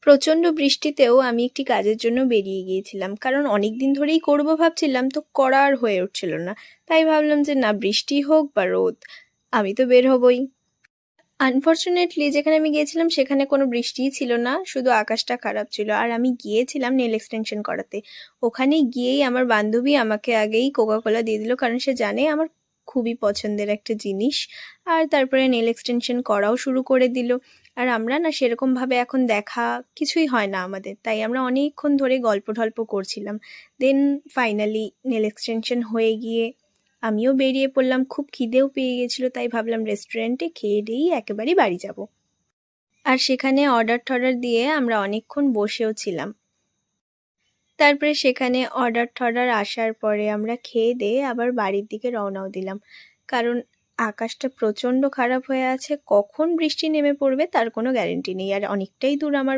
প্রচণ্ড বৃষ্টিতেও আমি একটি কাজের জন্য বেরিয়ে গিয়েছিলাম, কারণ অনেক দিন ধরেই করব ভাবছিলাম, তো করা আর হয়ে উঠছিল না। তাই ভাবলাম যে না, বৃষ্টি হোক বা রোদ, আমি তো বের হবই। আনফর্চুনেটলি যেখানে আমি গিয়েছিলাম সেখানে কোনো বৃষ্টিই ছিল না, শুধু আকাশটা খারাপ ছিল। আর আমি গিয়েছিলাম নেল এক্সটেনশন করাতে। ওখানে গিয়েই আমার বান্ধবী আমাকে আগেই কোকা-কোলা দিয়ে দিল, কারণ সে জানে আমার খুবই পছন্দের একটা জিনিস। আর তারপরে নেল এক্সটেনশন করাও শুরু করে দিল। আর আমরা না সেরকমভাবে এখন দেখা কিছুই হয় না আমাদের, তাই আমরা অনেকক্ষণ ধরে গল্প-টল্প করছিলাম। দেন ফাইনালি নেল এক্সটেনশন হয়ে গিয়ে আমিও বেরিয়ে পড়লাম। খুব খিদেও পেয়ে গেছিল, তাই ভাবলাম রেস্টুরেন্টে খেয়ে দিয়েই একেবারেই বাড়ি যাব। আর সেখানে অর্ডার-টর্ডার দিয়ে আমরা অনেকক্ষণ বসেও ছিলাম। তারপরে সেখানে অর্ডার-টর্ডার আসার পরে আমরা খেয়ে দেয়ে আবার বাড়ির দিকে রওনাও দিলাম, কারণ আকাশটা প্রচণ্ড খারাপ হয়ে আছে, কখন বৃষ্টি নেমে পড়বে তার কোনো গ্যারেন্টি নেই। আর অনেকটাই দূর আমার